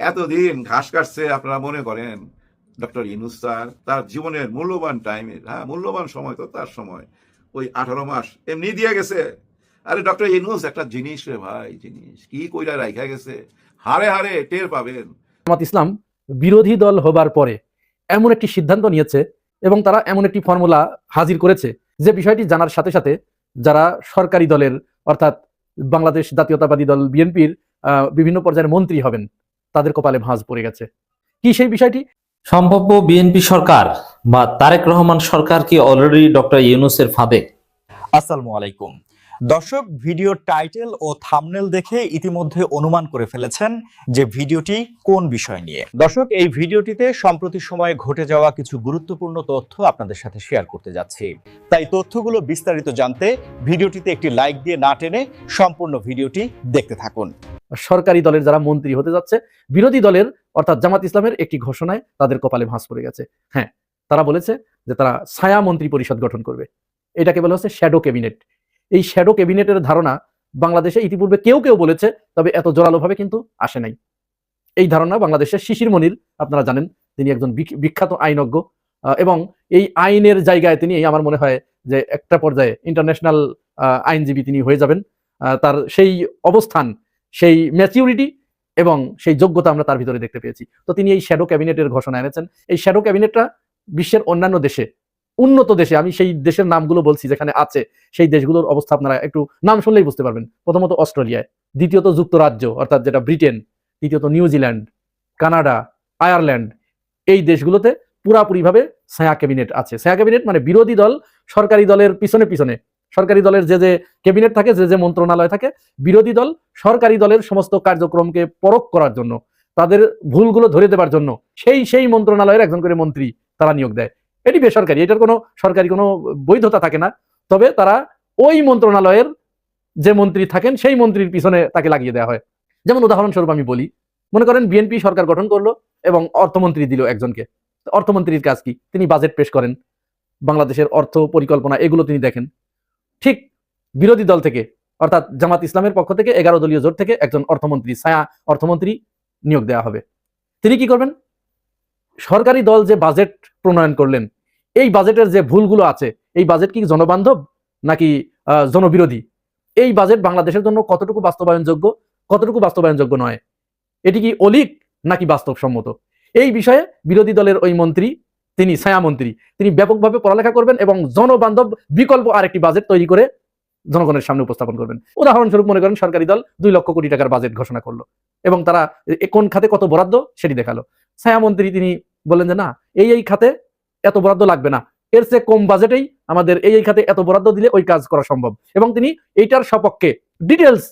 এতদিন ঘাস কাটছে, আপনারা মনে করেন ডক্টর ইউনূস স্যার তার জীবনের মূল্যবান টাইমে, হ্যাঁ মূল্যবান সময় তো তার সময় ওই 18 মাস এমনি দিয়ে গেছে। আরে ডক্টর ইউনূস একটা জিনিস রে ভাই, জিনিস কি কইরা রাইখা গেছে, হারে হারে টের পাবেন। জামাত ইসলাম বিরোধী দল হবার পরে এমন একটি সিদ্ধান্ত নিয়েছে এবং তারা এমন একটি ফর্মুলা হাজির করেছে যে বিষয়টি জানার সাথে সাথে যারা সরকারি দলের অর্থাৎ বাংলাদেশ জাতীয়তাবাদী দল বিএনপির বিভিন্ন পর্যায়ের মন্ত্রী হবেন তাদের কপালে ভাঁজ পড়ে গেছে। কি সেই বিষয়টি? সম্ভাব্য বিএনপি সরকার বা তারেক রহমান সরকার কি অলরেডি ডক্টর ইউনূসের ফাঁদে? আসসালামু আলাইকুম দর্শক, ভিডিওর টাইটেল ও থাম্বনেল দেখে ইতিমধ্যে অনুমান করে ফেলেছেন যে ভিডিওটি কোন বিষয় নিয়ে। দর্শক, এই ভিডিওটিতে সম্প্রতি সময়ে ঘটে যাওয়া কিছু গুরুত্বপূর্ণ তথ্য আপনাদের সাথে শেয়ার করতে যাচ্ছি। তাই তথ্যগুলো বিস্তারিত জানতে ভিডিওটিতে একটি লাইক দিয়ে না টেনে সম্পূর্ণ ভিডিওটি দেখতে থাকুন। সরকারি দলের যারা মন্ত্রী হতে যাচ্ছে, বিরোধী দলের অর্থাৎ জামাত ইসলামের একটি ঘোষণায় তাদের কপালে ভাঁজ পড়ে গেছে। হ্যাঁ, তারা বলেছে যে তারা ছায়া মন্ত্রী পরিষদ গঠন করবে। এটাকে বলা হচ্ছে শ্যাডো ক্যাবিনেট। এই শ্যাডো ক্যাবিনেটের ধারণা বাংলাদেশে ইতিপূর্বে কেউ কেউ বলেছে, তবে এত জোরালোভাবে কিন্তু আসে নাই। এই ধারণা বাংলাদেশের শিশির মনির, আপনারা জানেন তিনি একজন বিখ্যাত আইনজ্ঞ এবং এই আইনের জায়গায় তিনি আমার মনে হয় যে একটা পর্যায়ে ইন্টারন্যাশনাল আইনজীবী তিনি হয়ে যাবেন। তার সেই অবস্থান, সেই ম্যাচিউরিটি এবং সেই যোগ্যতা আমরা তার ভিতরে দেখতে পেয়েছি। তো তিনি এই শ্যাডো ক্যাবিনেটের ঘোষণা এনেছেন। এই শ্যাডো ক্যাবিনেটটা বিশ্বের অন্যান্য দেশে, উন্নত দেশে, আমি সেই দেশের নামগুলো বলছি যেখানে আছে, সেই দেশগুলোর অবস্থা আপনারা একটু নাম শুনলেই বুঝতে পারবেন। প্রথমত অস্ট্রেলিয়ায়, দ্বিতীয়ত যুক্তরাজ্য অর্থাৎ যেটা ব্রিটেন, তৃতীয়ত নিউজিল্যান্ড, কানাডা, আয়ারল্যান্ড। এই দেশগুলোতে পুরাপুরিভাবে ছায়া ক্যাবিনেট আছে। ছায়া ক্যাবিনেট মানে বিরোধী দল সরকারি দলের পিছনে পিছনে, সরকারি দলের যে যে ক্যাবিনেট থাকে, যে যে মন্ত্রণালয় থাকে, বিরোধী দল সরকারি দলের সমস্ত কার্যক্রমকে পরখ করার জন্য, তাদের ভুলগুলো ধরে দেবার জন্য সেই মন্ত্রণালয়ের একজন করে মন্ত্রী তারা নিয়োগ দেয়। এটি বেসরকারি, এটার কোনো সরকারি কোনো বৈধতা থাকে না। তবে তারা ওই মন্ত্রণালয়ের যে মন্ত্রী থাকেন সেই মন্ত্রীর পিছনে তাকে লাগিয়ে দেওয়া হয়। যেমন উদাহরণস্বরূপ আমি বলি, মনে করেন বিএনপি সরকার গঠন করলো এবং অর্থমন্ত্রী দিল একজনকে। অর্থমন্ত্রীর কাজ কি? তিনি বাজেট পেশ করেন, বাংলাদেশের অর্থ পরিকল্পনা এগুলো তিনি দেখেন। ঠিক বিরোধী দল থেকে অর্থাৎ জামাত ইসলামের পক্ষ থেকে 11 দলীয় জোট থেকে একজন অর্থমন্ত্রী, ছায়া অর্থমন্ত্রী নিয়োগ দেওয়া হবে। তিনি কি করবেন? সরকারি দল যে বাজেট প্রণয়ন করলেন, এই বাজেটের যে ভুলগুলো আছে, এই বাজেট কি জনবান্ধব নাকি জনবিরোধী? এই বাজেট বাংলাদেশের জন্য কতটুকু বাস্তবায়নযোগ্য, কতটুকু বাস্তবায়নযোগ্য নয়, এটি কি অলীক নাকি বাস্তবসম্মত? এই বিষয়ে বিরোধী দলের ওই মন্ত্রী, তিনি ছায়া মন্ত্রী, তিনি ব্যাপকভাবে পড়ালেখা করবেন এবং জনবান্ধব বিকল্প আরেকটি বাজেট তৈরি করে জনগণের সামনে উপস্থাপন করবেন। উদাহরণস্বরূপ মনে করেন সরকারি দল 2 লক্ষ কোটি টাকার বাজেট ঘোষণা করলো এবং তারা কোন খাতে কত বরাদ্দ সেটি দেখালো। ছায়া মন্ত্রী তিনি বললেন যে না, এই খাতে এত বরাদ্দ লাগবে না, এর চেয়ে কম বাজেটেই আমাদের এই খাতে এত বরাদ্দ দিলে ওই কাজ করা সম্ভব, এবং তিনি এইটার সপক্ষে ডিটেলস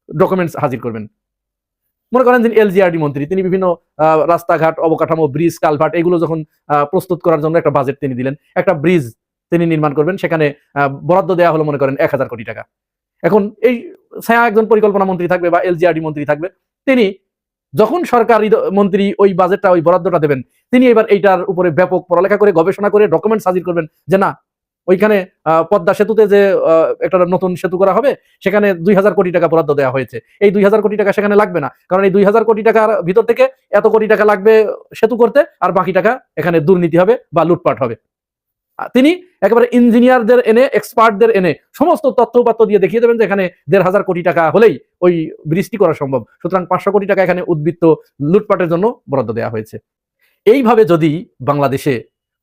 ডকুমেন্টস হাজির করবেন। মনে করেন যিনি এলজিআরডি মন্ত্রী, তিনি বিভিন্ন রাস্তাঘাট, অবকাঠামো, ব্রিজ, কালভার্ট এগুলো যখন প্রস্তুত করার জন্য একটা বাজেট তিনি দিলেন, একটা ব্রিজ তিনি নির্মাণ করবেন, সেখানে বরাদ্দ দেওয়া হলো মনে করেন 1000 কোটি টাকা। এখন এই ছায়া একজন পরিকল্পনা মন্ত্রী থাকবে বা এলজিআরডি মন্ত্রী থাকবে, তিনি যখন সরকারি মন্ত্রী ওই বাজেটটা, ওই বরাদ্দটা দেবেন, তিনি এবার এইটার উপরে ব্যাপক পড়ালেখা করে, গবেষণা করে ডকুমেন্টস হাজির করবেন যে না, ওইখানে পদ্মা সেতুতে যে একটা নতুন সেতু করা হবে, সেখানে 2000 কোটি টাকা বরাদ্দ দেওয়া হয়েছে। এই 2000 কোটি টাকা সেখানে লাগবে না, কারণ এই 2000 কোটি টাকার ভিতর থেকে এত কোটি টাকা লাগবে সেতু করতে, আর বাকি টাকা এখানে দুর্নীতি হবে বা লুটপাট হবে। তিনি একেবারে ইঞ্জিনিয়ারদের এনে, এক্সপার্টদের এনে সমস্ত তথ্যপাত্র দিয়ে দেখিয়ে দেবেন যে এখানে 1500 কোটি টাকা হলেই ওই ব্রিজটি করা সম্ভব, সুতরাং 500 কোটি টাকা এখানে উদ্বৃত্ত লুটপাটের জন্য বরাদ্দ দেওয়া হয়েছে। এইভাবে যদি বাংলাদেশে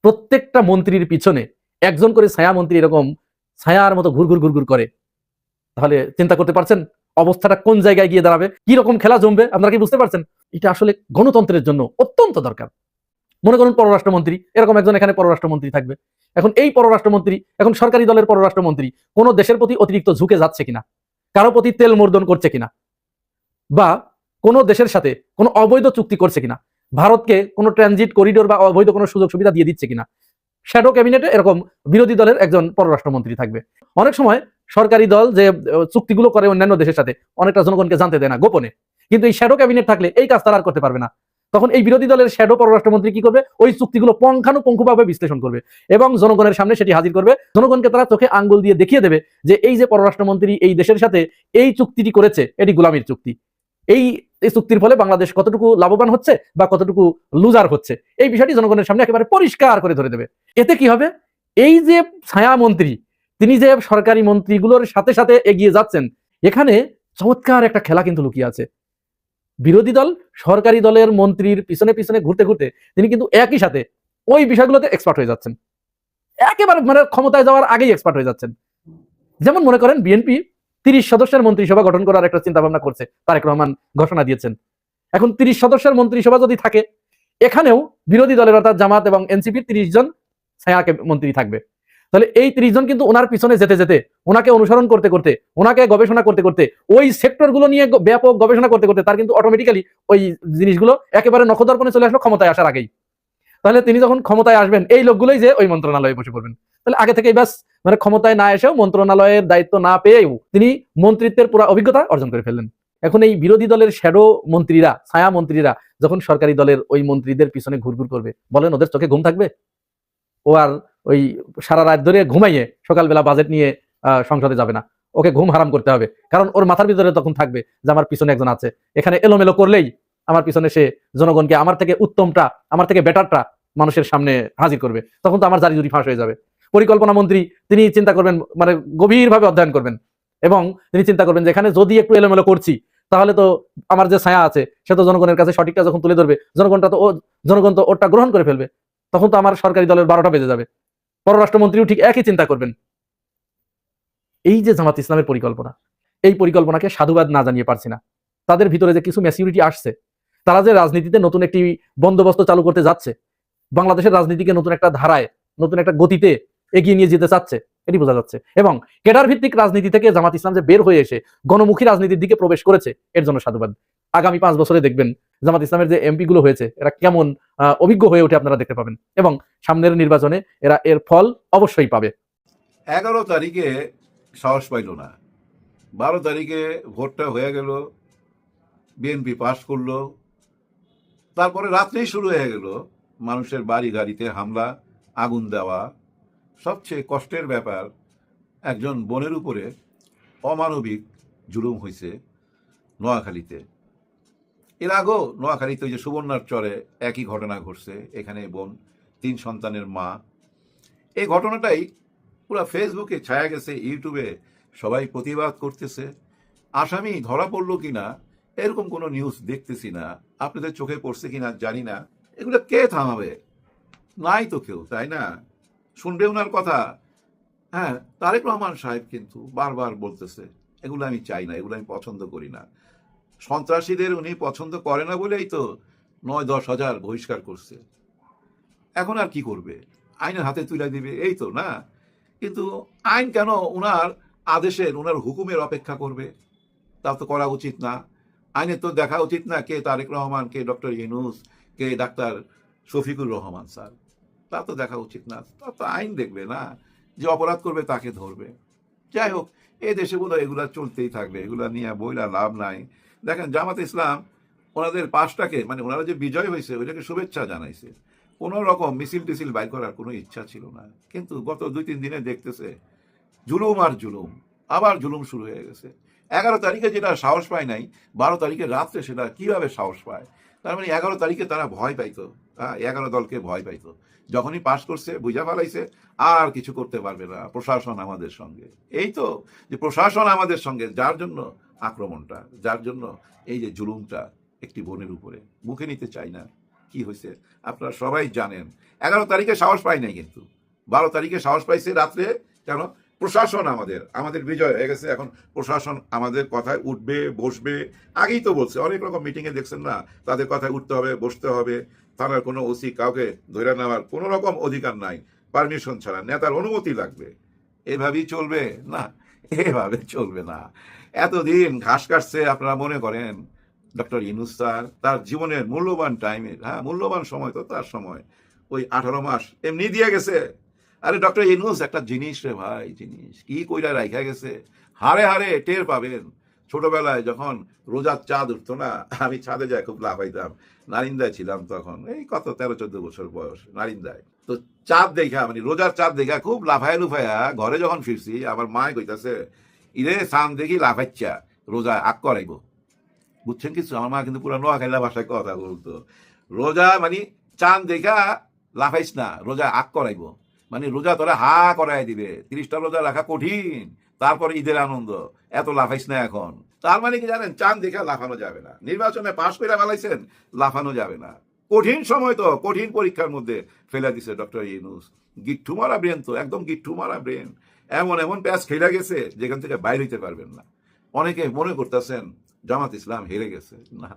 প্রত্যেকটা মন্ত্রীর পিছনে একজন করে ছায়া মন্ত্রী এরকম ছায়ার মতো ঘুরঘুর করে, তাহলে চিন্তা করতে পারছেন অবস্থাটা কোন জায়গায় গিয়ে দাঁড়াবে, কি রকম খেলা জমবে? আপনারা কি বুঝতে পারছেন? এটা আসলে গণতন্ত্রের জন্য অত্যন্ত দরকার। মনে করুন পররাষ্ট্রমন্ত্রী, এরকম একজন এখানে পররাষ্ট্রমন্ত্রী থাকবে। এখন এই পররাষ্ট্রমন্ত্রী, এখন সরকারি দলের পররাষ্ট্রমন্ত্রী কোন দেশের প্রতি অতিরিক্ত ঝুঁকে যাচ্ছে কিনা, কারো প্রতি তেল মর্দন করছে কিনা, বা কোন দেশের সাথে কোনো অবৈধ চুক্তি করছে কিনা, ভারতকে কোনো ট্রানজিট করিডোর বা অবৈধ কোনো সুযোগ সুবিধা দিয়ে দিচ্ছে কিনা। শ্যাডো ক্যাবিনেটে এরকম বিরোধী দলের একজন পররাষ্ট্রমন্ত্রী থাকবে। অনেক সময় সরকারি দল যে চুক্তিগুলো করে অন্যান্য দেশের সাথে, অনেকটা জনগণকে জানতে দেয় না, গোপনে। কিন্তু এই শ্যাডো ক্যাবিনেট থাকলে এই কাজ তারা আর করতে পারবে না। তখন এই বিরোধী দলের শ্যাডো পররাষ্ট্রমন্ত্রী কি করবে? ওই চুক্তিগুলো পুঙ্খানুপুঙ্খভাবে বিশ্লেষণ করবে এবং জনগণের সামনে সেটি হাজির করবে। জনগণকে তারা চোখে আঙ্গুল দিয়ে দেখিয়ে দেবে যে এই যে পররাষ্ট্রমন্ত্রী এই দেশের সাথে এই চুক্তিটি করেছে, এটি গোলামির চুক্তি। এই এই চুক্তির ফলে বাংলাদেশ কতটুকু লাভবান হচ্ছে বা কতটুকু লুজার হচ্ছে, এই বিষয়টি জনগণের সামনে একেবারে পরিষ্কার করে ধরে দেবে। এতে কি হবে, এই যে ছায়া মন্ত্রী তিনি যে সরকারি মন্ত্রীগুলোর সাথে সাথে এগিয়ে যাচ্ছেন, এখানে চমৎকার একটা খেলা কিন্তু লুকিয়ে আছে। বিরোধী দল সরকারি দলের মন্ত্রীর পিছনে পিছনে ঘুরতে ঘুরতে তিনি কিন্তু একই সাথে ওই বিষয়গুলোতে এক্সপার্ট হয়ে যাচ্ছেন, একেবারে মানে ক্ষমতায় যাওয়ার আগেই এক্সপার্ট হয়ে যাচ্ছেন। যেমন মনে করেন বিএনপি 30 সদস্যের মন্ত্রিসভা গঠন করার একটা চিন্তা ভাবনা করছে, তারেক রহমান ঘোষণা দিয়েছেন। এখন 30 সদস্যের মন্ত্রিসভা যদি থাকে, এখানেও বিরোধী দলের অর্থাৎ জামাত এবং এনসিপির 30 জন ছায়া মন্ত্রী থাকবে। তাহলে এই 30 জন কিন্তু ওনার পিছনে যেতে যেতে, ওনাকে অনুসরণ করতে করতে, ওনাকে গবেষণা করতে করতে, ওই সেক্টরগুলো নিয়ে ব্যাপক গবেষণা করতে করতে তার কিন্তু অটোমেটিক্যালি ওই জিনিসগুলো একেবারে নখদর্পণে চলে আসলো ক্ষমতায় আসার আগেই। তাহলে তিনি যখন ক্ষমতায় আসবেন, এই লোকগুলোই যে ওই মন্ত্রণালয়ে বসে পড়বেন। তাহলে আগে থেকেই ব্যাস মানে ক্ষমতায় না এসেও, মন্ত্রণালয়ের দায়িত্ব না পেয়েও তিনি মন্ত্রিত্বের পুরো অভিজ্ঞতা অর্জন করে ফেললেন। এখন এই বিরোধী দলের শ্যাডো মন্ত্রীরা, ছায়া মন্ত্রীরা যখন সরকারি দলের ওই মন্ত্রীদের পিছনে ঘুরঘুর করবে, বলেন ওদের চোখে ঘুম থাকবে? ও আর ওই সারা রাত ধরে ঘুমাইয়ে সকালবেলা বাজেট নিয়ে সংসদে যাবে না, ওকে ঘুম হারাম করতে হবে। কারণ ওর মাথার ভিতরে তখন থাকবে যে আমার পিছনে একজন আছে, এখানে এলোমেলো করলেই আমার পিছনে সে জনগণকে আমার থেকে উত্তমটা, আমার থেকে বেটারটা মানুষের সামনে হাজির করবে, তখন তো আমার জারি জুরি ফাঁস হয়ে যাবে। পরিকল্পনা মন্ত্রী তিনি চিন্তা করবেন, মানে গভীরভাবে অধ্যয়ন করবেন এবং তিনি চিন্তা করবেন যে এখানে যদি একটু এলোমেলো করছি, তাহলে তো আমার যে ছায়া আছে সে তো জনগণের কাছে সঠিকটা যখন তুলে ধরবে, জনগণ তো ওরটা গ্রহণ করে ফেলবে, তখন তো আমার সরকারি দলের 12টা বেজে যাবে। পররাষ্ট্রমন্ত্রীও ঠিক একই চিন্তা করবেন। এই যে জামাত ইসলামের পরিকল্পনা, এই পরিকল্পনাকে সাধুবাদ না জানিয়ে পারছি না। তাদের ভিতরে যে কিছু ম্যাচিউরিটি আসছে, তারা যে রাজনীতিতে নতুন একটি বন্দোবস্ত চালু করতে যাচ্ছে, বাংলাদেশের রাজনীতিকে নতুন একটা ধারায়, নতুন একটা গতিতে এগিয়ে নিয়ে যেতে চাচ্ছে, এটি বোঝা যাচ্ছে। এবং কেডার ভিত্তিক রাজনীতি থেকে জামাত ইসলাম যে বের হয়ে এসে গণমুখী রাজনীতির দিকে প্রবেশ করেছে, এর জন্য সাধুবাদ। আগামী 5 বছরে দেখবেন জামাত ইসলামের যে এমপি গুলো হয়েছে, এরা কেমন অভিজ্ঞ হয়ে ওঠে আপনারা দেখতে পাবেন, এবং সামনের নির্বাচনে এরা এর ফল অবশ্যই পাবে। 11 তারিখে সাহস পাইল না, 12 তারিখে ভোটটা হয়ে গেল, বিএনপি পাশ করলো, তারপরে রাত্রেই শুরু হয়ে গেল মানুষের বাড়ি গাড়িতে হামলা, আগুন দেওয়া। সবচেয়ে কষ্টের ব্যাপার, একজন বোনের উপরে অমানবিক জুলুম হয়েছে নোয়াখালীতে। এর আগেও নোয়াখালীতে ওই যে সুবর্ণার চরে একই ঘটনা ঘটছে। এখানে বোন, 3 সন্তানের মা। এই ঘটনাটাই পুরো ফেসবুকে ছায়া গেছে, ইউটিউবে সবাই প্রতিবাদ করতেছে। আসামি ধরা পড়লো কিনা এরকম কোনো নিউজ দেখতেছি না, আপনাদের চোখে পড়ছে কিনা জানি না। এগুলো কে থামাবে? নাই তো কেউ, তাই না? শুনবে ওনার কথা? হ্যাঁ, তারেক রহমান সাহেব কিন্তু বারবার বলতেছে এগুলো আমি চাই না, এগুলো আমি পছন্দ করি না। সন্ত্রাসীদের উনি পছন্দ করে না বলেই তো 9-10 হাজার বহিষ্কার করছে। এখন আর কি করবে? আইনের হাতে তুলে দিবে, এই তো না? কিন্তু আইন কেন ওনার আদেশের, ওনার হুকুমের অপেক্ষা করবে? তা তো করা উচিত না। আইনের তো দেখা উচিত না কে তারেক রহমান, কে ডক্টর ইউনূস, কে ডাক্তার শফিকুর রহমান স্যার। তা তো দেখা উচিত না। তা তো আইন দেখবে না, যে অপরাধ করবে তাকে ধরবে। যাই হোক, এই দেশে বোধহয় এগুলা চলতেই থাকবে, এগুলা নিয়ে বইলা লাভ নাই। দেখেন জামাত ইসলাম ওনাদের পাশটাকে, মানে ওনারা যে বিজয় হয়েছে ওইটাকে শুভেচ্ছা জানাইছে। কোনো রকম মিছিল টিছিল বাইর করার কোনো ইচ্ছা ছিল না। কিন্তু গত 2-3 দিনে দেখতেছে জুলুম আর জুলুম, আবার জুলুম শুরু হয়ে গেছে। 11 তারিখে যেটা সাহস পায় নাই, 12 তারিখে রাত্রে সেটা কিভাবে সাহস পায়? তার মানে 11 তারিখে তারা ভয় পাইতো, 11 দলকে ভয় পাইতো। যখনই পাশ করছে বুঝা ফেলাইছে আর কিছু করতে পারবে না, প্রশাসন আমাদের সঙ্গে। এই তো যে প্রশাসন আমাদের সঙ্গে, যার জন্য আক্রমণটা, যার জন্য এই যে জুলুমটা একটি বোনের উপরে, মুখে নিতে চাই না। কি হয়েছে আপনারা সবাই জানেন। 11 তারিখে সাহস পাই নাই, কিন্তু 12 তারিখে সাহস পাইছে রাত্রে। কেন? প্রশাসন আমাদের বিজয় হয়ে গেছে। এখন প্রশাসন আমাদের কথায় উঠবে, বসবে। আগেই তো বলছে, অনেক রকম মিটিংয়ে দেখছেন না, তাদের কথায় উঠতে হবে, বসতে হবে। থানার কোনো ওসি কাউকে ধরে নেওয়ার কোনো রকম অধিকার নাই, পারমিশন ছাড়া, নেতার অনুমতি লাগবে। এভাবেই চলবে না, এভাবে চলবে না। এতদিন ঘাস কাটছে, আপনারা মনে করেন ডক্টর ইউনূস স্যার তার জীবনের মূল্যবান টাইমের, মূল্যবান সময় তো তার সময় ওই 18 মাস এমনি দিয়ে গেছে। আরে ডক্টর ইউনূস একটা জিনিস রে ভাই, জিনিস কি কইরা রাইখা গেছে, হারে হারে টের পাবেন। ছোটবেলায় যখন রোজার চাঁদ উঠতো না, আমি ছাদে যাই খুব লাফাইতাম। নারিন্দায় ছিলাম তখন, এই কত 13-14 বছর বয়স, নারিন্দায়। তো চাঁদ দেখা, মানে রোজার চাঁদ দেখা খুব লাফায়া লুফায়া ঘরে যখন ফিরছি, আমার মায় কইতাছে, ইরে চাঁদ দেখি লাফাইচ্ছা, রোজা আগ করাইব। বুঝছেন কিছু? আমার মা কিন্তু পুরো নোয়াখাইলা ভাষায় কথা বলতো। রোজা মানে চাঁদ দেখা লাফাইস না, রোজা আগ করাইব, মানে রোজা তোরা হা করাই দিবে। 30টা রোজা রাখা কঠিন, তারপরে ঈদের আনন্দ, এত লাফাইস না এখন। তার মানে কি জানেন, চাঁদ দেখা লাফানো যাবে না। নির্বাচনে পাশ করে ফেলাইছেন, লাফানো যাবে না। কঠিন সময় তো, কঠিন পরীক্ষার মধ্যে ফেলে দিছে ডক্টর ইউনূস। গিট্টু মারা ব্রেন তো, একদম গিট্টু মারা ব্রেন। এমন এমন প্যাচ খেলে গেছে যেখান থেকে বাইরে হইতে পারবেন না। অনেকে মনে করতেছেন জামাত ইসলাম হেরে গেছে। না,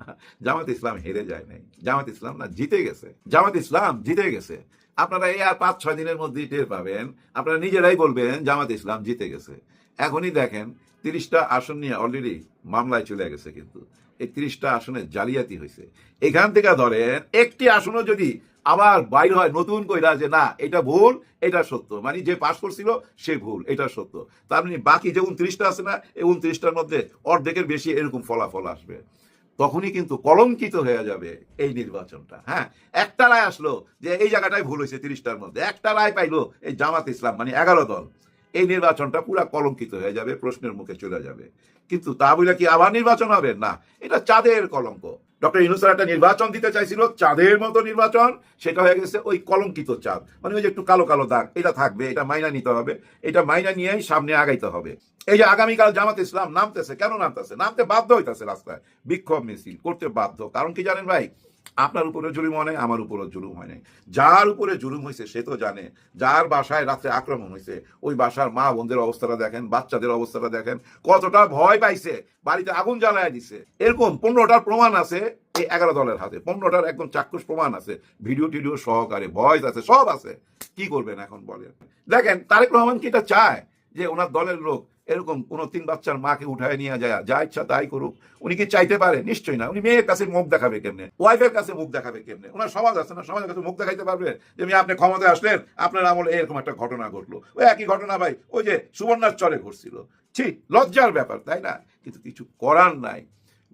জামাত ইসলাম হেরে যায় নাই, জামাত ইসলাম না জিতে গেছে, জামাত ইসলাম জিতে গেছে। আপনারা এই আর 5-6 দিনের মধ্যেই টের পাবেন, আপনারা নিজেরাই বলবেন জামাত ইসলাম জিতে গেছে। এখনই দেখেন 30টা আসন নিয়ে অলরেডি মামলায় চলে গেছে, কিন্তু এই 30টা আসনে জালিয়াতি হয়েছে। এখান থেকে ধরেন একটি আসনও যদি আবার বাইর হয় নতুন কইরা যে না এটা ভুল এটা সত্য, মানে যে পাস করছিল সে ভুল এটা সত্য, তার মানে বাকি যে 29টা আছে না, এই 29টার মধ্যে অর্ধেকের বেশি এরকম ফলাফল আসবে, তখনই কিন্তু কলঙ্কিত হয়ে যাবে এই নির্বাচনটা। হ্যাঁ, একটা রায় আসলো যে এই জায়গাটাই ভুল হয়েছে, 30টার মধ্যে একটা রায় পাইলো এই জামাত ইসলাম, মানে 11 দল, এই নির্বাচনটা পুরা কলঙ্কিত হয়ে যাবে, প্রশ্নের মুখে চলে যাবে। কিন্তু তা বলে কি আবার নির্বাচন হবে? না, এটা চাঁদের কলঙ্ক। ডক্টর ইউনূস একটা নির্বাচন দিতে চাইছিল চাঁদের মতো নির্বাচন, সেটা হয়ে গেছে ওই কলঙ্কিত চাঁদ, মানে ওই যে একটু কালো কালো দাগ, এটা থাকবে, এটা মাইনা নিতে হবে, এটা মাইনা নিয়েই সামনে আগাইতে হবে। এই যে আগামীকাল জামাত ইসলাম নামতেছে, কেন নামতেছে? নামতে বাধ্য হইতেছে, রাস্তায় বিক্ষোভ মিছিল করতে বাধ্য। কারণ কি জানেন ভাই, আপনার উপরে জুলুম হয় নাই, আমার উপরে জুলুম হয় নাই। যার উপরে জুলুম হয়েছে সে তো জানে, যার বাসায় রাত্রে আক্রমণ হয়েছে ওই বাসার মা বোনদের অবস্থাটা দেখেন, বাচ্চাদের অবস্থাটা দেখেন, কতটা ভয় পাইছে, বাড়িতে আগুন জ্বালায় দিছে। এরকম 15টার প্রমাণ আছে এই 11 দলের হাতে, 15টার একদম চাক্ষুষ প্রমাণ আছে, ভিডিও টিডিও সহকারে, ভয়েস আছে, সব আছে। কি করবেন এখন বলেন? দেখেন তারেক রহমান কি এটা চায় যে ওনার দলের লোক এরকম কোনো 3 বাচ্চার মাকে উঠায় নিয়ে যায়, যা ইচ্ছা তাই করুক? উনি কি চাইতে পারে? নিশ্চয়ই না। উনি মেয়ের কাছে মুখ দেখাবে কেমনে, ওয়াইফের কাছে মুখ দেখাবে কেমনে? ওনার সমাজ আছে না, সমাজের কাছে মুখ দেখাইতে পারবে যে আপনি ক্ষমতায় আসলেন, আপনার আমলে এরকম একটা ঘটনা ঘটলো? ওই একই ঘটনা ভাই ওই যে সুবর্ণার চরে ঘটছিল। ঠিক লজ্জার ব্যাপার, তাই না? কিন্তু কিছু করার নাই।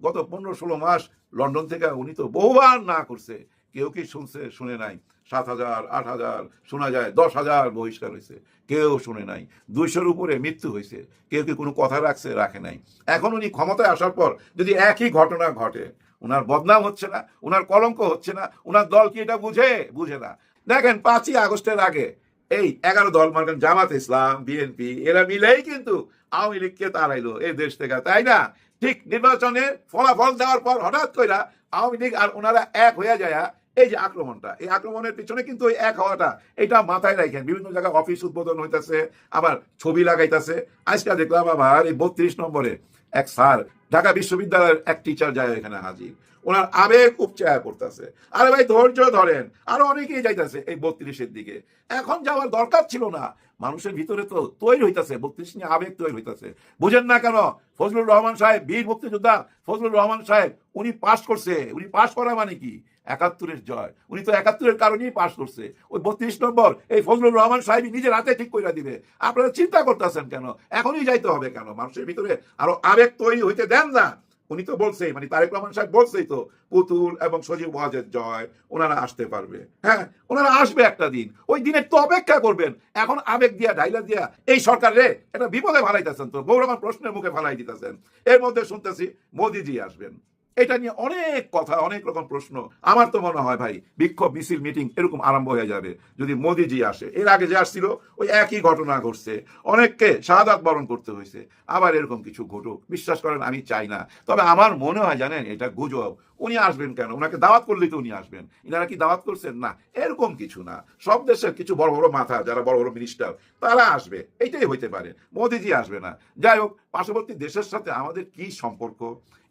গত 15-16 মাস লন্ডন থেকে উনি তো বহুবার না করছে, কেউ কি শুনছে? শুনে নাই। 7,000, 8,000, শোনা যায় 10,000 বহিষ্কার হয়েছে, কেউ শুনে নাই। 200-র উপরে মৃত্যু হয়েছে, কেউ কি কোনো কথা রাখছে? রাখে নাই। এখন উনি ক্ষমতায় আসার পর যদি একই ঘটনা ঘটে, ওনার বদনাম হচ্ছে না, ওনার কলঙ্ক হচ্ছে না? ওনার দল কি এটা বুঝে? বুঝে না। দেখেন 5ই আগস্টের আগে এই 11 দল, মানে জামাত ইসলাম, বিএনপি, এরা মিলেই কিন্তু আওয়ামী লীগকে তাড়াইলো এই দেশ থেকে, তাই না? ঠিক নির্বাচনের ফলাফল দেওয়ার পর হঠাৎ কইরা আওয়ামী লীগ আর ওনারা এক হয়ে যায়। এই যে আক্রমণটা, এই আক্রমণের পিছনে কিন্তু ওই এক হওয়াটা, এটা মাথায় রাখেন। বিভিন্ন জায়গায় অফিস উদ্বোধন হইতেছে, আবার ছবি লাগাইতেছে। আজকে দেখলাম আবার এই 32 নম্বরে এক স্যার, ঢাকা বিশ্ববিদ্যালয়ের এক টিচার যায় এখানে হাজির, ওনার আবেগ উপচায়া করতেছে। আরে ভাই ধৈর্য ধরেন, আরো অনেকেই যাইতেছে এই 32-এর দিকে। এখন যাওয়ার দরকার ছিল না, মানুষের ভিতরে তো তৈরি হইতেছে, 32 নিয়ে আবেগ তৈরি হইতেছে। বুঝেন না কেন? ফজলুর রহমান সাহেব, বীর মুক্তিযোদ্ধা ফজলুর রহমান সাহেব, উনি পাশ করছে। উনি পাশ করা মানে কি? 71-এর জয়। উনি তো 71-এর কারণেই পাশ করছে। ওই 32 নম্বর এই ফজলুর রহমান সাহেব নিজের হাতে ঠিক করে দিবে। আপনারা চিন্তা করতেছেন কেন? এখনই যাইতে হবে কেন? মানুষের ভিতরে আরো আবেগ তৈরি হইতে দেন না। উনি তো বলছেই, মানে তারেক রহমান সাহেব বলছেই তো, পুতুল এবং সজীব ওয়াজেদ জয়, ওনারা আসতে পারবে। হ্যাঁ, ওনারা আসবে একটা দিন, ওই দিনের তো অপেক্ষা করবেন। এখন আবেগ দিয়া ঢাইলা দিয়া এই সরকারে এটা বিপদে ফালাইতেছেন, তো গৌরবান প্রশ্নের মুখে ফালাই দিতেছেন। এর মধ্যে শুনতেছি মোদিজি আসবেন, এটা নিয়ে অনেক কথা, অনেক রকম প্রশ্ন। আমার তো মনে হয় ভাই বিক্ষোভ মিছিল মিটিং এরকম আরম্ভ হয়ে যাবে যদি মোদিজি আসে। এর আগে যে আসছিল ওই একই ঘটনা ঘটছে, অনেককে শাহাদাত বরণ করতে হয়েছে। আবার এরকম কিছু ঘটুক, বিশ্বাস করেন আমি চাই না। তবে আমার মনে হয় জানেন এটা গুজব। উনি আসবেন কেন? ওনাকে দাওয়াত করলেই তো উনি আসবেন। ইনারা কি দাওয়াত করছেন? না, এরকম কিছু না। সব দেশের কিছু বড় বড় মাথা, যারা বড় বড় মিনিস্টার, তারা আসবে, এইটাই হইতে পারে। মোদিজি আসবে না। যাই হোক, পার্শ্ববর্তী দেশের সাথে আমাদের কি সম্পর্ক,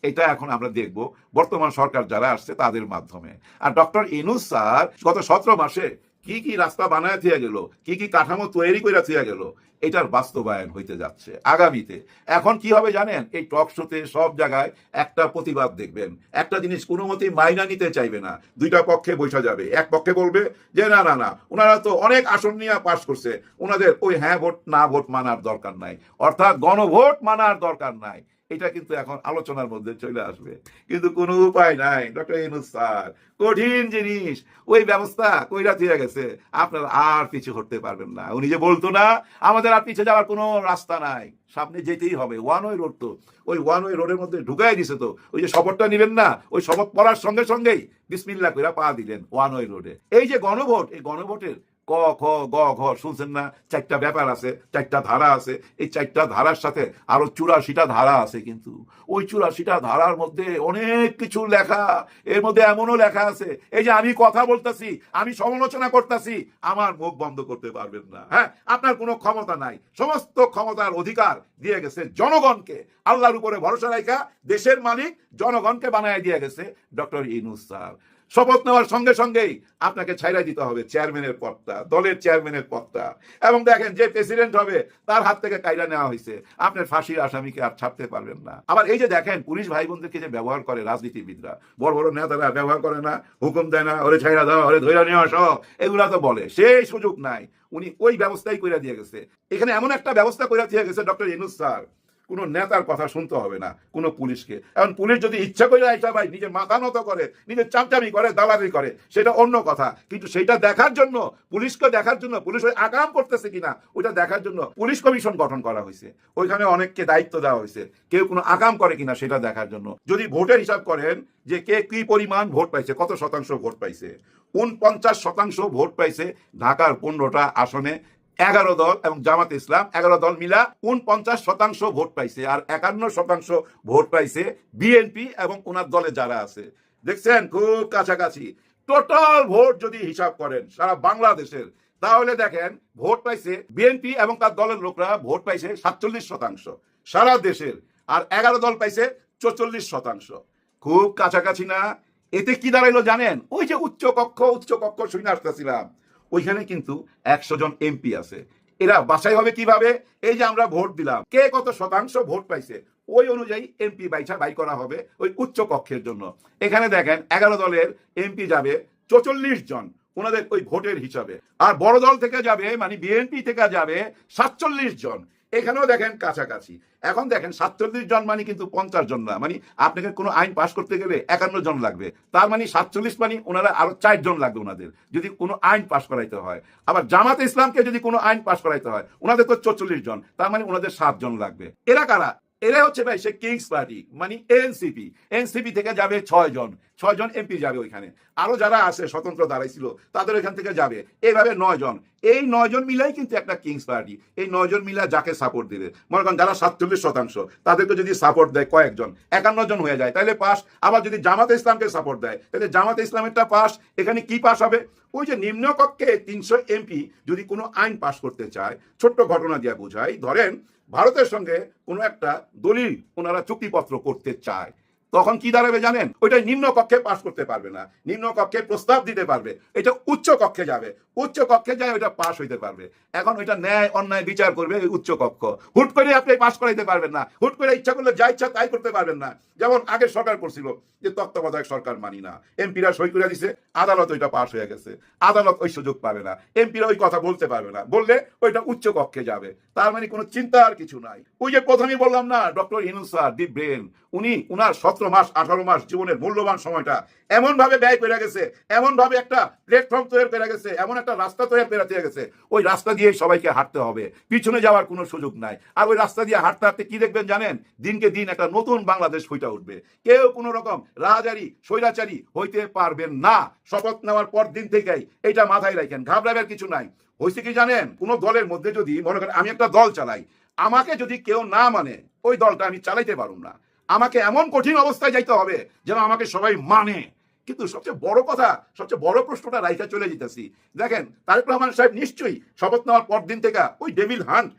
এটা এখন আমরা দেখব বর্তমান সরকার যারা আসছে তাদের মাধ্যমে। আর ডক্টর ইউনূস স্যার গত 17 মাসে কি কি রাস্তা বানায় থিয়া গেল, কি কি কাঠামো তৈরি করে থিয়া গেল, এটার বাস্তবায়ন হইতে যাচ্ছে আগামীতে। এখন কি হবে জানেন? এই টক শোতে সব জায়গায় একটা প্রতিবাদ দেখবেন, একটা জিনিস কোনো মতেই মাইনা নিতে চাইবে না। দুইটা পক্ষে বসা যাবে, এক পক্ষে বলবে যে না না না, ওনারা তো অনেক আসন নিয়ে পাশ করছে, ওনাদের ওই হ্যাঁ ভোট না ভোট মানার দরকার নাই, অর্থাৎ গণভোট মানার দরকার নাই। এটা কিন্তু এখন আলোচনার মধ্যে চলে আসবে, কিন্তু কোনো উপায় নাই। ডক্টর ইউনূস স্যার কঠিন জিনিস, ওই ব্যবস্থা কইরা দিয়ে গেছে, আপনারা আর পিছু হটতে পারবেন না। উনি যে বলতো না আমাদের আর পিছিয়ে যাওয়ার কোনো রাস্তা নাই, সামনে যেতেই হবে। ওয়ান ওয়ে রোড, তো ওই ওয়ান ওয়ে রোডের মধ্যে ঢুকাই দিছে। তো ওই যে শপথটা নিবেন না, ওই শপথ পড়ার সঙ্গে সঙ্গেই বিসমিল্লাহ কইরা পা দিলেন ওয়ান ওয়ে রোডে। এই যে গণভোট, এই গণভোটের ক খ গ ঘ শুনছেন না, 4টা ব্যাপার আছে, 4টা ধারা আছে। এই 4টা ধারার সাথে আরো 84টা ধারা আছে, কিন্তু ওই 84টা ধারার মধ্যে অনেক কিছু লেখা। এর মধ্যে এমনও লেখা আছে, এই যে আমি কথা বলতেছি, আমি সমালোচনা করতেছি, আমার মুখ বন্ধ করতে পারবেন না। হ্যাঁ, আপনার কোনো ক্ষমতা নাই, সমস্ত ক্ষমতার অধিকার দিয়ে গেছে জনগণকে। আল্লাহর উপরে ভরসা রাখা দেশের মালিক জনগণকে বানায় দিয়ে গেছে ডক্টর ইউনূস স্যার। শপথ নেওয়ার সঙ্গে সঙ্গেই আপনাকে ছাইড়া দিতে হবে চেয়ারম্যানের পদটা, দলের চেয়ারম্যানের পদটা। এবং দেখেন যে প্রেসিডেন্ট হবে তার হাত থেকে কাইরা নেওয়া হয়েছে, আপনার ফাঁসির আসামিকে আর ছাড়তে পারবেন না। আবার এই যে দেখেন পুলিশ ভাই বোনদেরকে যে ব্যবহার করে রাজনীতিবিদরা, বড় বড় নেতারা ব্যবহার করে না, হুকুম দেয় না, ওরে ছাইড়া দাও, ওরে ধইরা নিয়ে আসো, এগুলা তো বলে, সেই সুযোগ নাই। উনি ওই ব্যবস্থাই কইরা দিয়ে গেছে। এখানে এমন একটা ব্যবস্থা কইরা দিয়ে গেছে ডক্টর ইউনূস স্যার, কোনো নেতার কথা শুনতে হবে না কোনো পুলিশকে। এখন পুলিশ যদি ইচ্ছা করে একটা ভাই নিজের মাথা নত করে, নিজের চামচামি করে, দালালি করে, সেটা অন্য কথা। কিন্তু সেটা দেখার জন্য, পুলিশকে দেখার জন্য, পুলিশ ওই আকাম করতেছে কিনা ওইটা দেখার জন্য পুলিশ কমিশন গঠন করা হয়েছে। ওইখানে অনেককে দায়িত্ব দেওয়া হয়েছে, কেউ কোনো আকাম করে কিনা সেটা দেখার জন্য। যদি ভোটের হিসাব করেন যে কে কি পরিমাণ ভোট পাইছে, কত শতাংশ ভোট পাইছে, 49% ভোট পাইছে ঢাকার 15টা আসনে 11 দল এবং জামাত ইসলাম 11 দল মিলা 49% ভোট পাইছে। আর 51% ভোট পাইছে বিএনপি এবং ওনার দলে যারা আছে। দেখছেন খুব কাছাকাছি। টোটাল ভোট যদি হিসাব করেন সারা বাংলাদেশের, তাহলে দেখেন ভোট পাইছে বিএনপি এবং তার দলের লোকরা ভোট পাইছে 47% সারা দেশের, আর 11 দল পাইছে 44%। খুব কাছাকাছি না? এতে কি দাঁড়াইলো জানেন? ওই যে উচ্চ কক্ষ শুনে আসতেছিলাম, ওইখানে কিন্তু 100 জন এমপি আছে। এরা বাছাই হবে কিভাবে? এই যে আমরা ভোট দিলাম, কে কত শতাংশ ভোট পাইছে, ওই অনুযায়ী এমপি বাই করা হবে ওই উচ্চ কক্ষের জন্য। এখানে দেখেন 11 দলের এমপি যাবে 44 জন ওনাদের ওই ভোটের হিসাবে, আর বড় দল থেকে যাবে মানে বিএনপি থেকে যাবে 47 জন। এখানেও দেখেন কাছাকাছি। এখন দেখেন 47 জন মানে কিন্তু 50 জন না, মানে আপনাকে কোনো আইন পাশ করতে গেলে 51 জন লাগবে। তার মানে 47 মানে ওনারা আরো 4 জন লাগবে ওনাদের যদি কোনো আইন পাশ করাইতে হয়। আবার জামাত ইসলামকে যদি কোনো আইন পাশ করাইতে হয় ওনাদের তো 44 জন, তার মানে ওনাদের 7 জন লাগবে। এরা কারা? এরা হচ্ছে ভাই সে কিংস পার্টি মানে এনসিপি থেকে যাবে 6 জন এমপি যাবে ওইখানে। আরো যারা আছে স্বতন্ত্র দাঁড়াইছিল তাদের এখান থেকে যাবে, এইভাবে 9 জন। এই 9 জন মিলাই কিন্তু একটা কিংস পার্টি। এই 9 জন মিলা যাকে সাপোর্ট দিবে, মনে করেন যারা 47% তাদেরকে যদি সাপোর্ট দেয় কয়েকজন, 51 জন হয়ে যায়, তাহলে পাস। আবার যদি জামাতে ইসলামকে সাপোর্ট দেয় তাহলে জামাতে ইসলামেরটা পাস। এখানে কি পাস হবে? ওই যে নিম্নকক্ষে 300 এমপি যদি কোনো আইন পাস করতে চায়, ছোট্ট ঘটনা দিয়ে বোঝাই, ধরেন ভারতের সঙ্গে কোনো একটা দলিল ওনারা চুক্তিপত্র করতে চায়, তখন কি দাঁড়াবে জানেন? ওইটা নিম্ন কক্ষে পাশ করতে পারবে না, নিম্ন কক্ষে প্রস্তাব দিতে পারবে, এটা উচ্চ কক্ষে যাবে, উচ্চ কক্ষে যায় ওইটা পাশ হইতে পারবে। এখন ওইটা ন্যায় অন্যায় বিচার করবে ওই উচ্চ কক্ষ। হুট করে আপনি পাশ করাইতে পারবেন না, হুট করে ইচ্ছা করলে যা ইচ্ছা তাই করতে পারবেন না। যেমন আগের সরকার করছিল যে তত্ত্বাবধায়ক সরকার মানি না, এমপিরা সই করে দিছে, আদালত ওইটা পাশ হয়ে গেছে, আদালত ওই সুযোগ পাবে না, এমপিরা ওই কথা বলতে পারবে না, বললে ওইটা উচ্চ কক্ষে যাবে। তার মানে কোনো চিন্তার কিছু নাই। ওই যে প্রথমেই বললাম না, doctor Yunus sir the brain, উনি উনার 17 মাস 18 মাস জীবনের মূল্যবান সময়টা এমন ভাবে ব্যয় করে গেছে, এমন ভাবে একটা প্ল্যাটফর্ম তৈরি করে গেছে, এমন একটা রাস্তা তৈরি করে গেছে, ওই রাস্তা দিয়ে সবাইকে হাঁটতে হবে, পিছনে যাওয়ার কোনো সুযোগ নাই। আর ওই রাস্তা দিয়ে হাঁটতে হাঁটতে কি দেখবেন জানেন? দিনকে দিন একটা নতুন বাংলাদেশ ফুটে উঠবে। কেউ কোনো রকম রাজারি স্বৈরাচারী হইতে পারবেন না। শপথ নেওয়ার পর দিন থেকেই এটা মাথায় রাখেন, ঘাবড়াবার কিছু নাই। হয়েছে কি জানেন? কোনো দলের মধ্যে যদি মনে করেন আমি একটা দল চালাই, আমাকে যদি কেউ না মানে ওই দলটা আমি চালাইতে পারুম না। আমাকে এমন কঠিন অবস্থায় যাইতে হবে যেন আমাকে সবাই মানে। কিন্তু সবচেয়ে বড় কথা, সবচেয়ে বড় প্রশ্নটা রাইখা চলে যেতেছি। দেখেন তারেক রহমান সাহেব নিশ্চয়ই শপথ নেওয়ার পর দিন থেকে ওই ডেভিল হান্ট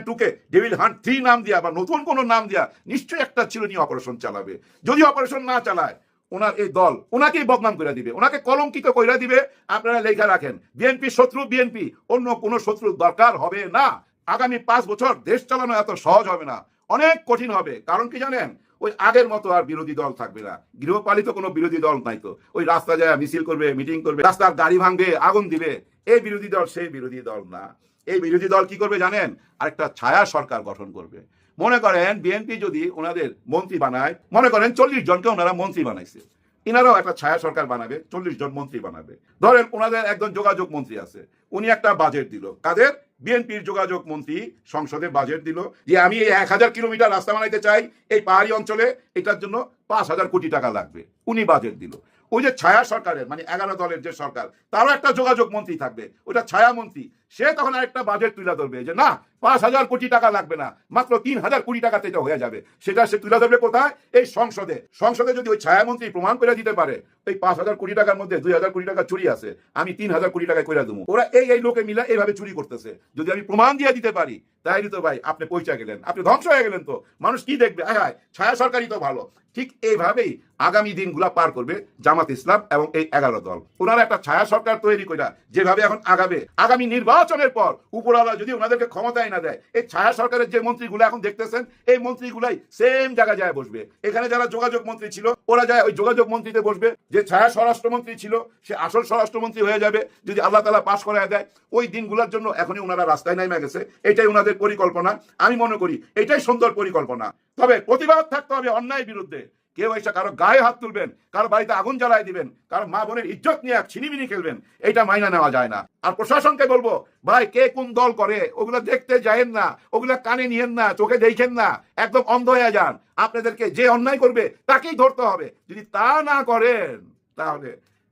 2কে ডেভিল হান্ট 3 নাম দিয়া বা নতুন কোনো নাম দিয়া নিশ্চয়ই একটা চিরুনি অপারেশন চালাবে। যদি অপারেশন না চালায় ওনার এই দল ওনাকেই বদনাম করে দিবে, ওনাকে কলঙ্কিত করে দিবে। আপনারা লেখা রাখেন, বিএনপি শত্রু বিএনপি, অন্য কোনো শত্রু দরকার হবে না। আগামী 5 বছর দেশ চালানো এত সহজ হবে না, অনেক কঠিন হবে। কারণ কি জানেন? ওই আগের মতো আর বিরোধী দল থাকবে না, গৃহপালিত কোনো বিরোধী দল নাই। তো ওই রাস্তা যায় মিছিল করবে, মিটিং করবে, রাস্তার গাড়ি ভাঙবে, আগুন দিবে, এই বিরোধী দল সেই বিরোধী দল না। এই বিরোধী দল কি করবে জানেন? আরেকটা ছায়া সরকার গঠন করবে। মনে করেন বিএনপি যদি ওনাদের মন্ত্রী বানায়, মনে করেন 40 জনকে ওনারা মন্ত্রী বানাইছে, ইনারাও একটা ছায়া সরকার বানাবে, 40 জন মন্ত্রী বানাবে। ধরেন ওনাদের একজন যোগাযোগ মন্ত্রী আছে, উনি একটা বাজেট দিল, কাদের? বিএনপির যোগাযোগ মন্ত্রী সংসদে বাজেট দিল যে আমি এই 1000 কিলোমিটার রাস্তা বানাইতে চাই এই পাহাড়ি অঞ্চলে, এটার জন্য 5000 কোটি টাকা লাগবে, উনি বাজেট দিল। ওই যে ছায়া সরকারের মানে 11 দলের যে সরকার, তারও একটা যোগাযোগ মন্ত্রী থাকবে, ওটা ছায়া মন্ত্রী, সে তখন আরেকটা বাজেট তুলে ধরবে যে না 5000 কোটি টাকা লাগবে না, মাত্র 3000 কোটি টাকাতে এটা হয়ে যাবে। সেটা সে তুলে ধরবে কোথায়? এই সংসদে। সংসদে যদি ওই ছায়া মন্ত্রী প্রমাণ করে দিতে পারে ওই 5000 কোটি টাকার মধ্যে 2000 কোটি টাকা চুরি আছে, আমি 3000 কোটি টাকায় করে দেবো। ওরা এই লোকে মিলে এইভাবে চুরি করতেছে, যদি আমি প্রমাণ দিয়ে দিতে পারি তাইলে তো ভাই আপনি পয়সা গেলেন, আপনি ধ্বংস হয়ে গেলেন। তো মানুষ কি দেখবে? হ্যাঁ, ছায়া সরকারই তো ভালো। ঠিক এইভাবেই আগামী দিনগুলা পার করবে জামাত ইসলাম এবং এই 11 দল। ওনারা একটা ছায়া সরকার তৈরি করে যেভাবে এখন আগাবে, আগামী নির্বাচনের পর উপরওয়ালা যদি ওনাদেরকে ক্ষমতায় না দেয়, এই ছায়া সরকারের যে মন্ত্রীগুলো এখন দেখতেছেন এই মন্ত্রীগুলাই সেম জায়গায় যায় বসবে। এখানে যারা যোগাযোগ মন্ত্রী ছিল ওরা যায় ওই যোগাযোগ মন্ত্রীতে বসবে, যে ছায়া স্বরাষ্ট্রমন্ত্রী ছিল সে আসল স্বরাষ্ট্রমন্ত্রী হয়ে যাবে যদি আল্লাহ তাআলা পাশ করায় দেয়। ওই দিনগুলোর জন্য এখনই ওনারা রাস্তায় নেমে গেছে, এটাই ওনাদের পরিকল্পনা। আমি মনে করি এটাই সুন্দর পরিকল্পনা। তবে প্রতিবাদ থাকতে হবে অন্যায়ের বিরুদ্ধে। কেউ এসে কারো গায়ে হাত তুলবেন, কারো বাড়িতে আগুন জ্বালাই দিবেন, কারো মা বোনের ইজ্জত নিয়ে ছিনিমিনি খেলবেন, এটা মাইনা নেওয়া যায় না। আর প্রশাসনকে বলবো ভাই কে কোন দল করে ওগুলো দেখতে যায়েন না, ওগুলা কানে নিয়েন না, চোখে দেখেন না, একদম অন্ধ হয়ে যান। আপনাদেরকে যে অন্যায় করবে তাকেই ধরতে হবে। যদি তা না করেন তাহলে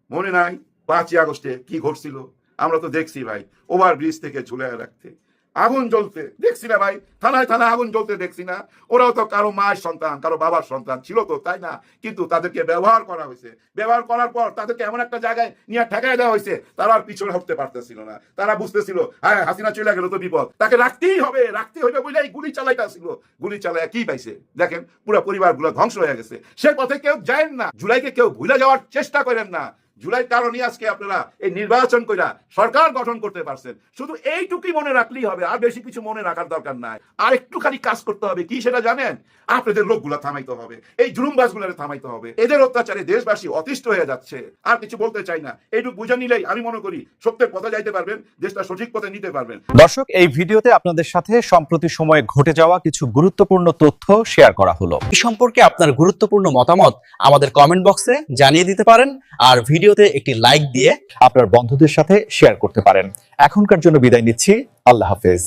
মনে নাই 5ই আগস্টে কি ঘটছিল? আমরা তো দেখছি ভাই, ওভারব্রিজ থেকে ঝুলে রাখতে আগুন জ্বলতে দেখছি না ভাই, থানায় থানায় আগুন জ্বলতে দেখছি না? ওরাও তো কারো মায়ের সন্তান, কারো বাবার সন্তান ছিল তো, তাই না? কিন্তু তাদেরকে ব্যবহার করা হয়েছে, ব্যবহার করার পর তাদেরকে এমন একটা জায়গায় নিয়ে ঠেকায় দেওয়া হয়েছে, তারা আর পিছনে হতে পারতেছিল না। তারা বুঝতেছিল হ্যাঁ হাসিনা চলে গেল তো বিপদ, তাকে রাখতেই হবে বলে এই গুলি চালাইটা ছিল। গুলি চালায় কি পাইছে দেখেন, পুরো পরিবারগুলো ধ্বংস হয়ে গেছে। সে পথে কেউ যায় না। জুলাইকে কেউ ভুলে যাওয়ার চেষ্টা করেন না। জুলাই কারণে আজকে আপনারা এই নির্বাচন কইরা সরকার গঠন করতে পারছেন। শুধু এইটুকুই মনে রাখলেই হবে, আর বেশি কিছু মনে রাখার দরকার নাই। আর একটুখানি কাজ করতে হবে, কি সেটা জানেন? আপনাদের লোকগুলা থামাইতে হবে, এই জুলুমবাজগুলোরে থামাইতে হবে। এদের অত্যাচারে দেশবাসী অতিষ্ঠ হয়ে যাচ্ছে। আর কিছু বলতে চাই না, এইটুকু বুঝে নিলেই আমি মনে করি সত্যের পথে যাইতে পারবেন, দেশটা সঠিক পথে নিতে পারবেন। দর্শক, এই ভিডিওতে আপনাদের সাথে সম্প্রতি সময়ে ঘটে যাওয়া কিছু গুরুত্বপূর্ণ তথ্য শেয়ার করা হলো। এই সম্পর্কে আপনার গুরুত্বপূর্ণ মতামত আমাদের কমেন্ট বক্সে জানিয়ে দিতে পারেন, আর ভিডিওতে একটি লাইক দিয়ে আপনার বন্ধুদের সাথে শেয়ার করতে পারেন। এখনকার জন্য বিদায় নিচ্ছি। আল্লাহ হাফেজ।